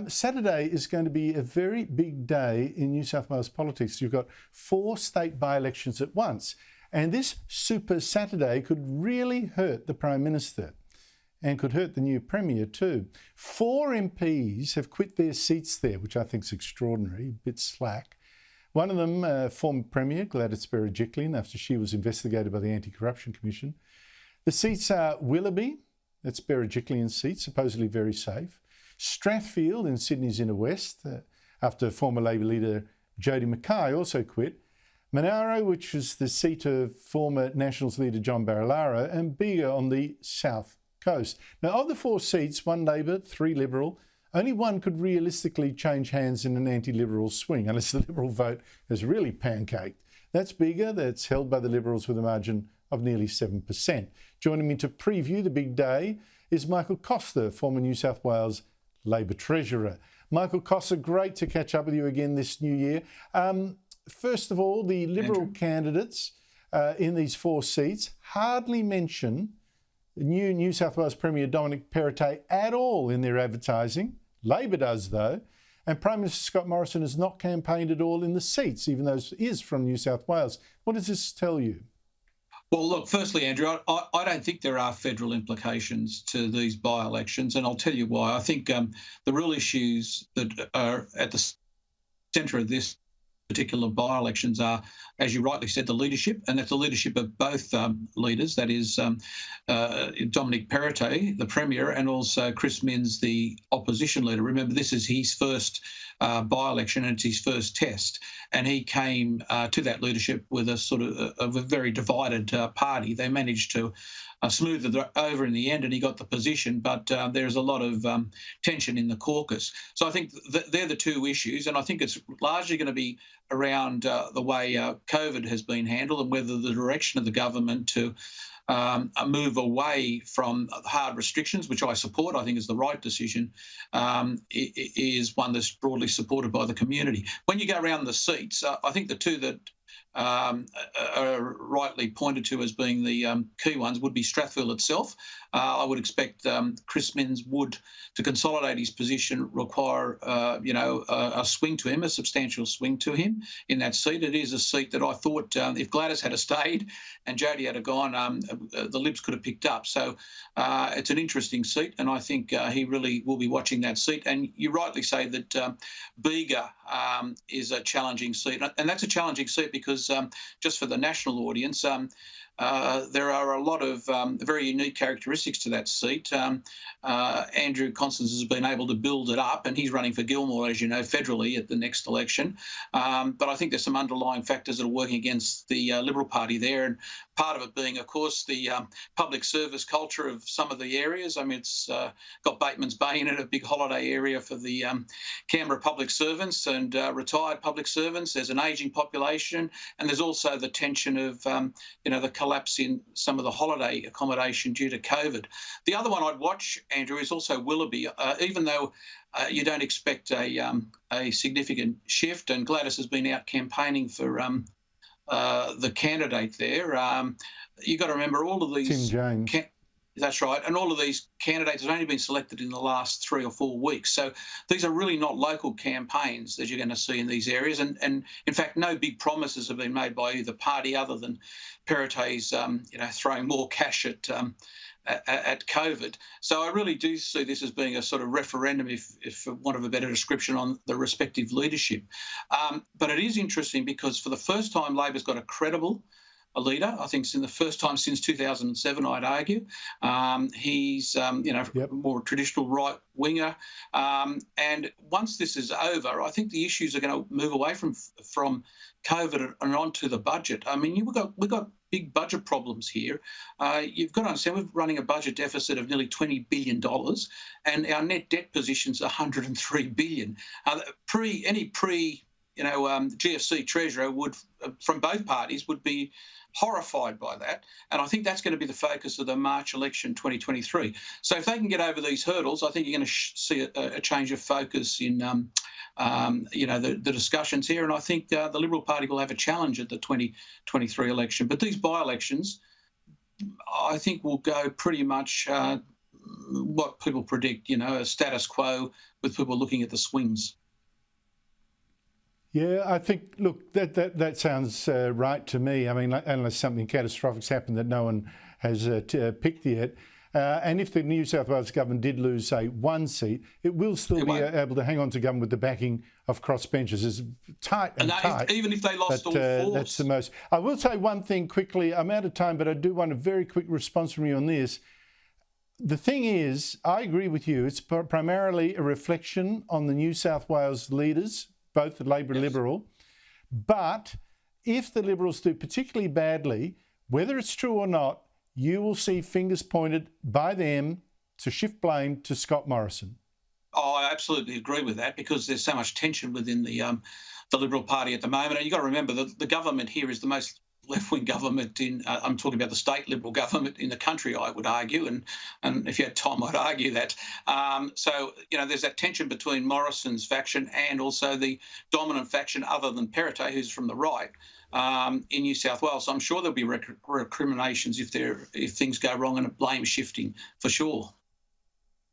Saturday is going to be a very big day in New South Wales politics. You've got 4 state by-elections at once. And this Super Saturday could really hurt the Prime Minister and could hurt the new Premier too. 4 MPs have quit their seats there, which I think is extraordinary, a bit slack. One of them, former Premier Gladys Berejiklian, after she was investigated by the Anti-Corruption Commission. The seats are Willoughby, that's Berejiklian's seat, supposedly very safe. Strathfield in Sydney's inner west, after former Labor leader Jody Mackay also quit. Monaro, which was the seat of former Nationals leader John Barilaro, and Bega on the south coast. Now, of the 4 seats, 1 Labor, 3 Liberal, only one could realistically change hands in an anti-Liberal swing, unless the Liberal vote has really pancaked. That's Bega, that's held by the Liberals with a margin of nearly 7%. Joining me to preview the big day is Michael Costa, former New South Wales Labor Treasurer. Michael Costa, great to catch up with you again this new year. First of all, the Liberal candidates in these 4 seats hardly mention new New South Wales Premier Dominic Perrottet at all in their advertising. Labor does, though. And Prime Minister Scott Morrison has not campaigned at all in the seats, even though he is from New South Wales. What does this tell you? Well, look, firstly, Andrew, I don't think there are federal implications to these by-elections, and I'll tell you why. I think the real issues that are at the centre of this particular by-elections are, as you rightly said, the leadership, and that's the leadership of both leaders, that is Dominic Perrottet, the Premier, and also Chris Minns, the opposition leader. Remember, this is his first by-election and it's his first test, and he came to that leadership with a sort of a very divided party. They managed to smooth it over in the end, and he got the position, but there's a lot of tension in the caucus. So I think they're the 2 issues, and I think it's largely going to be around the way COVID has been handled and whether the direction of the government to move away from hard restrictions, which I support, I think is the right decision, is one that's broadly supported by the community. When you go around the seats, I think the 2 that are rightly pointed to as being the key ones would be Strathfield itself. I would expect Chris Minns would, to consolidate his position, require a swing to him, a substantial swing to him in that seat. It is a seat that I thought if Gladys had stayed and Jody had gone, the Libs could have picked up. So it's an interesting seat, and I think he really will be watching that seat. And you rightly say that Bega is a challenging seat, and that's a challenging seat because just for the national audience, there are a lot of very unique characteristics to that seat. Andrew Constance has been able to build it up, and he's running for Gilmore, as you know, federally at the next election. But I think there's some underlying factors that are working against the Liberal Party there, and part of it being, of course, the public service culture of some of the areas. I mean, it's got Bateman's Bay in it, a big holiday area for the Canberra public servants and retired public servants. There's an ageing population, and there's also the tension of, the collapse in some of the holiday accommodation due to COVID. The other one I'd watch, Andrew, is also Willoughby, even though you don't expect a significant shift, and Gladys has been out campaigning for the candidate there. You've got to remember all of these... Tim James. That's right. And all of these candidates have only been selected in the last 3 or 4 weeks. So these are really not local campaigns that you're going to see in these areas. And in fact, no big promises have been made by either party other than Perrottet's, throwing more cash at COVID. So I really do see this as being a sort of referendum, if for want of a better description, on the respective leadership. But it is interesting because for the first time, Labor's got a credible leader. I think it's in the first time since 2007, I'd argue. He's, more traditional right winger. And once this is over, I think the issues are going to move away from COVID and onto the budget. I mean, we've got big budget problems here. You've got to understand we're running a budget deficit of nearly $20 billion, and our net debt position's $103 billion. GFC treasurer would, from both parties, would be horrified by that. And I think that's going to be the focus of the March election 2023. So if they can get over these hurdles, I think you're going to see a change of focus in, the discussions here. And I think the Liberal Party will have a challenge at the 2023 election. But these by-elections, I think, will go pretty much what people predict, a status quo with people looking at the swings. Yeah, I think, look, that sounds right to me. I mean, unless something catastrophic's happened that no one has picked yet. And if the New South Wales government did lose, say, one seat, it will still be able to hang on to government with the backing of crossbenchers. It's tight and tight. Even if they lost all four. That's the most. I will say one thing quickly. I'm out of time, but I do want a very quick response from you on this. The thing is, I agree with you. It's primarily a reflection on the New South Wales leaders, both the Labor and Liberal. But if the Liberals do particularly badly, whether it's true or not, you will see fingers pointed by them to shift blame to Scott Morrison. Oh, I absolutely agree with that, because there's so much tension within the Liberal Party at the moment. And you've got to remember that the government here is the most left-wing government in, I'm talking about the state Liberal government in the country, I would argue, and if you had time, I'd argue that. So, there's that tension between Morrison's faction and also the dominant faction other than Perrottet, who's from the right, in New South Wales. So I'm sure there'll be recriminations if things go wrong and blame shifting, for sure.